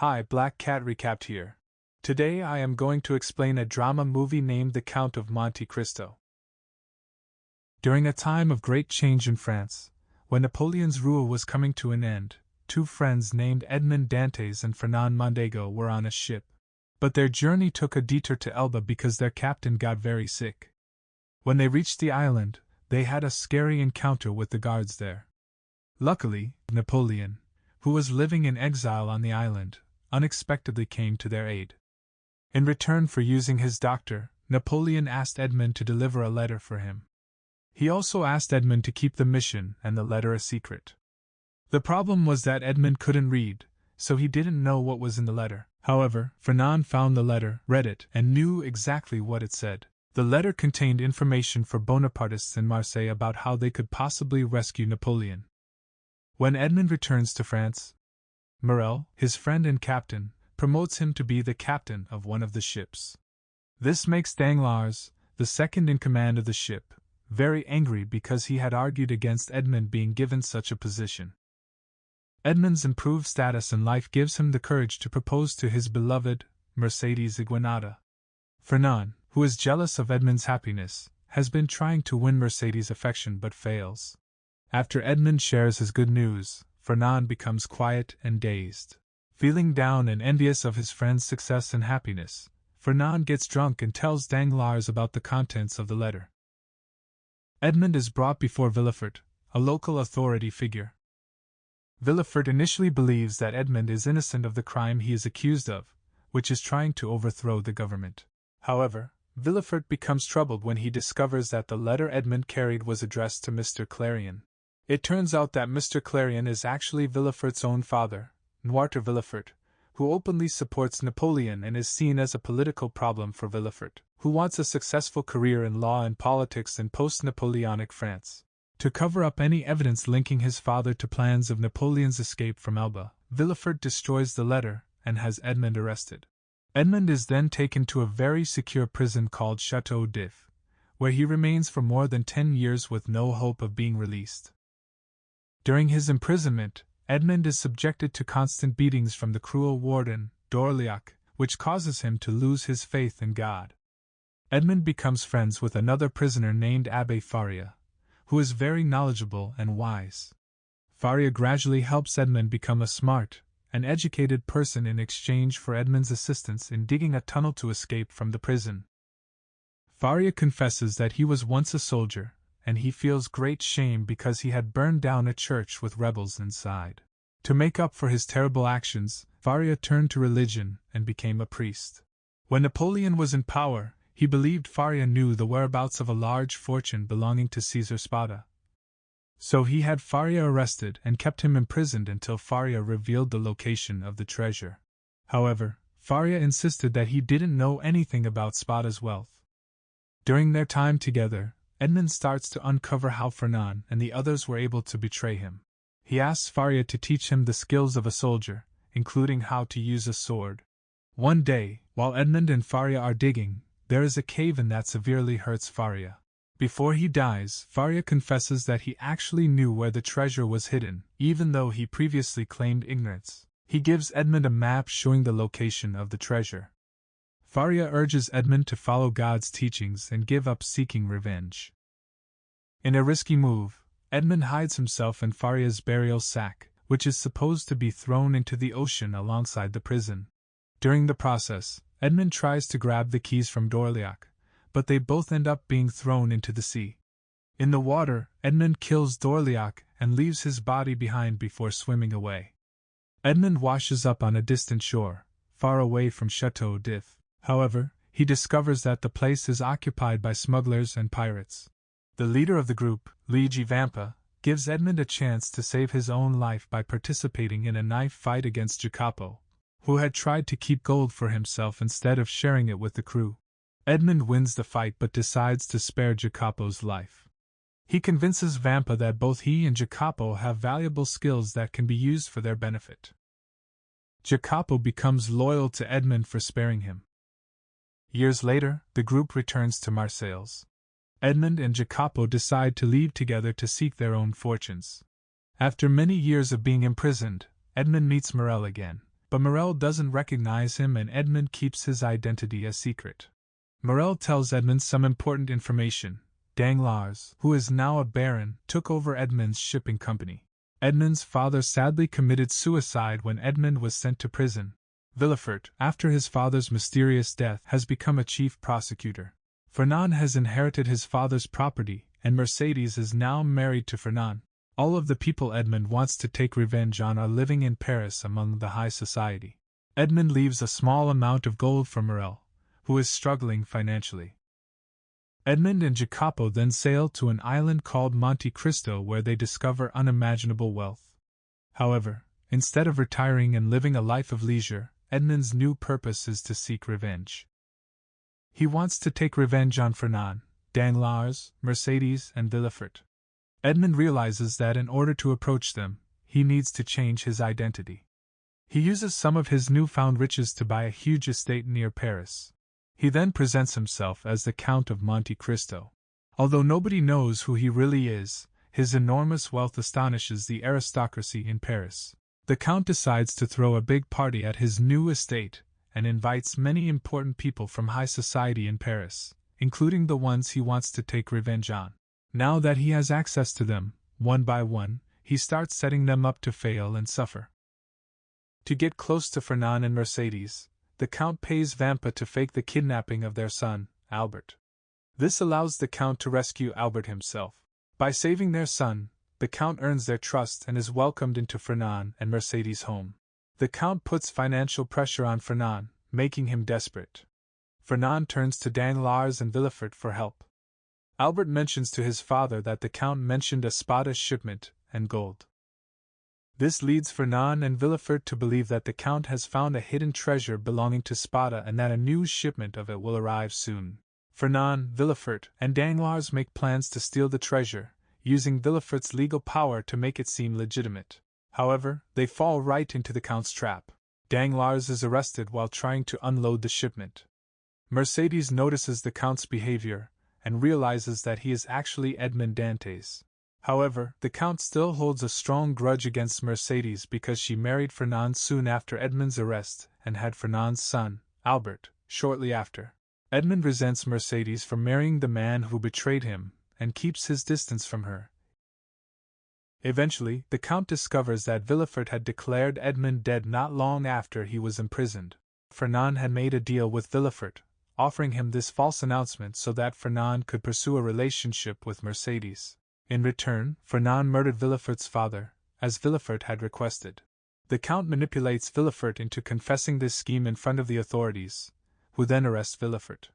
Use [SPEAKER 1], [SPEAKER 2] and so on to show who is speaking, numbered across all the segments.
[SPEAKER 1] Hi, Black Cat Recapped here. Today I am going to explain a drama movie named The Count of Monte Cristo. During a time of great change in France, when Napoleon's rule was coming to an end, two friends named Edmond Dantes and Fernand Mondego were on a ship. But their journey took a detour to Elba because their captain got very sick. When they reached the island, they had a scary encounter with the guards there. Luckily, Napoleon, who was living in exile on the island, unexpectedly came to their aid. In return for using his doctor, Napoleon asked Edmond to deliver a letter for him. He also asked Edmond to keep the mission and the letter a secret. The problem was that Edmond couldn't read, so he didn't know what was in the letter. However, Fernand found the letter, read it, and knew exactly what it said. The letter contained information for Bonapartists in Marseille about how they could possibly rescue Napoleon. When Edmond returns to France, Morel, his friend and captain, promotes him to be the captain of one of the ships. This makes Danglars, the second in command of the ship, very angry because he had argued against Edmond being given such a position. Edmond's improved status in life gives him the courage to propose to his beloved Mercedes Iguanada. Fernand, who is jealous of Edmond's happiness, has been trying to win Mercedes' affection but fails. After Edmond shares his good news, Fernand becomes quiet and dazed. Feeling down and envious of his friend's success and happiness, Fernand gets drunk and tells Danglars about the contents of the letter. Edmond is brought before Villefort, a local authority figure. Villefort initially believes that Edmond is innocent of the crime he is accused of, which is trying to overthrow the government. However, Villefort becomes troubled when he discovers that the letter Edmond carried was addressed to Mr. Clarion. It turns out that Mr. Clarion is actually Villefort's own father, Noirtre Villefort, who openly supports Napoleon and is seen as a political problem for Villefort, who wants a successful career in law and politics in post-Napoleonic France. To cover up any evidence linking his father to plans of Napoleon's escape from Elba, Villefort destroys the letter and has Edmond arrested. Edmond is then taken to a very secure prison called Château d'If, where he remains for more than 10 years with no hope of being released. During his imprisonment, Edmond is subjected to constant beatings from the cruel warden, d'Orléac, which causes him to lose his faith in God. Edmond becomes friends with another prisoner named Abbé Faria, who is very knowledgeable and wise. Faria gradually helps Edmond become a smart and educated person in exchange for Edmond's assistance in digging a tunnel to escape from the prison. Faria confesses that he was once a soldier, and he feels great shame because he had burned down a church with rebels inside. To make up for his terrible actions, Faria turned to religion and became a priest. When Napoleon was in power, he believed Faria knew the whereabouts of a large fortune belonging to Caesar Spada. So he had Faria arrested and kept him imprisoned until Faria revealed the location of the treasure. However, Faria insisted that he didn't know anything about Spada's wealth. During their time together, Edmond starts to uncover how Fernand and the others were able to betray him. He asks Faria to teach him the skills of a soldier, including how to use a sword. One day, while Edmond and Faria are digging, there is a cave-in that severely hurts Faria. Before he dies, Faria confesses that he actually knew where the treasure was hidden, even though he previously claimed ignorance. He gives Edmond a map showing the location of the treasure. Faria urges Edmond to follow God's teachings and give up seeking revenge. In a risky move, Edmond hides himself in Faria's burial sack, which is supposed to be thrown into the ocean alongside the prison. During the process, Edmond tries to grab the keys from d'Orléac, but they both end up being thrown into the sea. In the water, Edmond kills d'Orléac and leaves his body behind before swimming away. Edmond washes up on a distant shore, far away from Château d'If. However, he discovers that the place is occupied by smugglers and pirates. The leader of the group, Luigi Vampa, gives Edmond a chance to save his own life by participating in a knife fight against Jacopo, who had tried to keep gold for himself instead of sharing it with the crew. Edmond wins the fight but decides to spare Jacopo's life. He convinces Vampa that both he and Jacopo have valuable skills that can be used for their benefit. Jacopo becomes loyal to Edmond for sparing him. Years later, the group returns to Marseilles. Edmond and Jacopo decide to leave together to seek their own fortunes. After many years of being imprisoned, Edmond meets Morel again, but Morel doesn't recognize him and Edmond keeps his identity a secret. Morel tells Edmond some important information. Danglars, who is now a baron, took over Edmond's shipping company. Edmond's father sadly committed suicide when Edmond was sent to prison. Villefort, after his father's mysterious death, has become a chief prosecutor. Fernand has inherited his father's property, and Mercedes is now married to Fernand. All of the people Edmond wants to take revenge on are living in Paris among the high society. Edmond leaves a small amount of gold for Morel, who is struggling financially. Edmond and Jacopo then sail to an island called Monte Cristo where they discover unimaginable wealth. However, instead of retiring and living a life of leisure, Edmond's new purpose is to seek revenge. He wants to take revenge on Fernand, Danglars, Mercedes, and Villefort. Edmond realizes that in order to approach them, he needs to change his identity. He uses some of his newfound riches to buy a huge estate near Paris. He then presents himself as the Count of Monte Cristo. Although nobody knows who he really is, his enormous wealth astonishes the aristocracy in Paris. The Count decides to throw a big party at his new estate and invites many important people from high society in Paris, including the ones he wants to take revenge on. Now that he has access to them, one by one, he starts setting them up to fail and suffer. To get close to Fernand and Mercedes, the Count pays Vampa to fake the kidnapping of their son, Albert. This allows the Count to rescue Albert himself. By saving their son, the Count earns their trust and is welcomed into Fernand and Mercedes' home. The Count puts financial pressure on Fernand, making him desperate. Fernand turns to Danglars and Villefort for help. Albert mentions to his father that the Count mentioned a Spada shipment and gold. This leads Fernand and Villefort to believe that the Count has found a hidden treasure belonging to Spada and that a new shipment of it will arrive soon. Fernand, Villefort, and Danglars make plans to steal the treasure, using Villefort's legal power to make it seem legitimate. However, they fall right into the Count's trap. Danglars is arrested while trying to unload the shipment. Mercedes notices the Count's behavior and realizes that he is actually Edmond Dantes. However, the Count still holds a strong grudge against Mercedes because she married Fernand soon after Edmond's arrest and had Fernand's son, Albert, shortly after. Edmond resents Mercedes for marrying the man who betrayed him and keeps his distance from her. Eventually, the Count discovers that Villefort had declared Edmond dead not long after he was imprisoned. Fernand had made a deal with Villefort, offering him this false announcement so that Fernand could pursue a relationship with Mercedes. In return, Fernand murdered Villefort's father, as Villefort had requested. The Count manipulates Villefort into confessing this scheme in front of the authorities, who then arrest Villefort.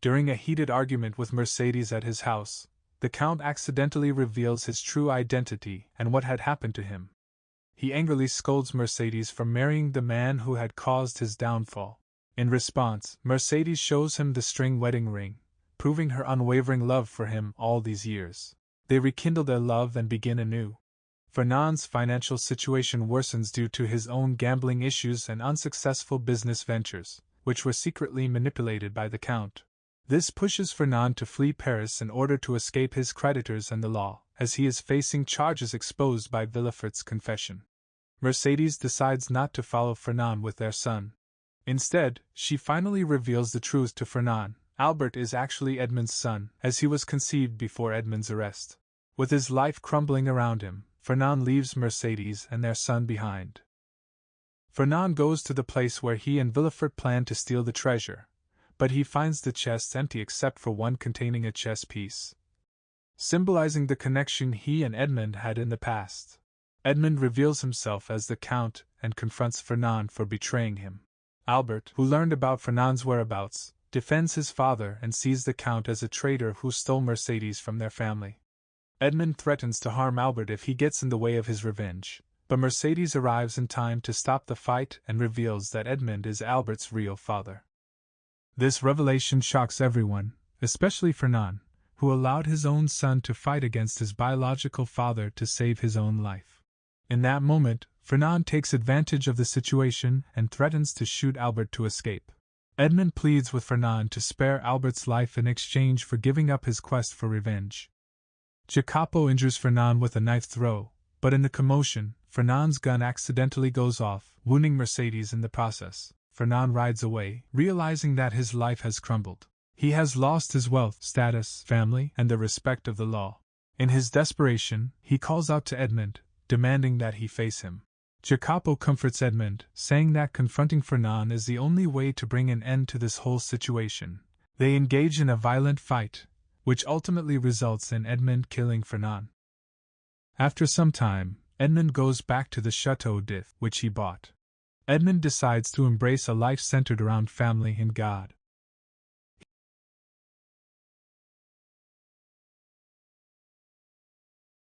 [SPEAKER 1] During a heated argument with Mercedes at his house, the Count accidentally reveals his true identity and what had happened to him. He angrily scolds Mercedes for marrying the man who had caused his downfall. In response, Mercedes shows him the string wedding ring, proving her unwavering love for him all these years. They rekindle their love and begin anew. Fernand's financial situation worsens due to his own gambling issues and unsuccessful business ventures, which were secretly manipulated by the Count. This pushes Fernand to flee Paris in order to escape his creditors and the law, as he is facing charges exposed by Villefort's confession. Mercedes decides not to follow Fernand with their son. Instead, she finally reveals the truth to Fernand. Albert is actually Edmond's son, as he was conceived before Edmond's arrest. With his life crumbling around him, Fernand leaves Mercedes and their son behind. Fernand goes to the place where he and Villefort plan to steal the treasure, but he finds the chest empty except for one containing a chess piece, symbolizing the connection he and Edmond had in the past. Edmond reveals himself as the Count and confronts Fernand for betraying him. Albert, who learned about Fernand's whereabouts, defends his father and sees the Count as a traitor who stole Mercedes from their family. Edmond threatens to harm Albert if he gets in the way of his revenge, but Mercedes arrives in time to stop the fight and reveals that Edmond is Albert's real father. This revelation shocks everyone, especially Fernand, who allowed his own son to fight against his biological father to save his own life. In that moment, Fernand takes advantage of the situation and threatens to shoot Albert to escape. Edmond pleads with Fernand to spare Albert's life in exchange for giving up his quest for revenge. Jacopo injures Fernand with a knife throw, but in the commotion, Fernand's gun accidentally goes off, wounding Mercedes in the process. Fernand rides away, realizing that his life has crumbled. He has lost his wealth, status, family, and the respect of the law. In his desperation, he calls out to Edmond, demanding that he face him. Jacopo comforts Edmond, saying that confronting Fernand is the only way to bring an end to this whole situation. They engage in a violent fight, which ultimately results in Edmond killing Fernand. After some time, Edmond goes back to the Chateau d'If, which he bought. Edmond decides to embrace a life centered around family and God.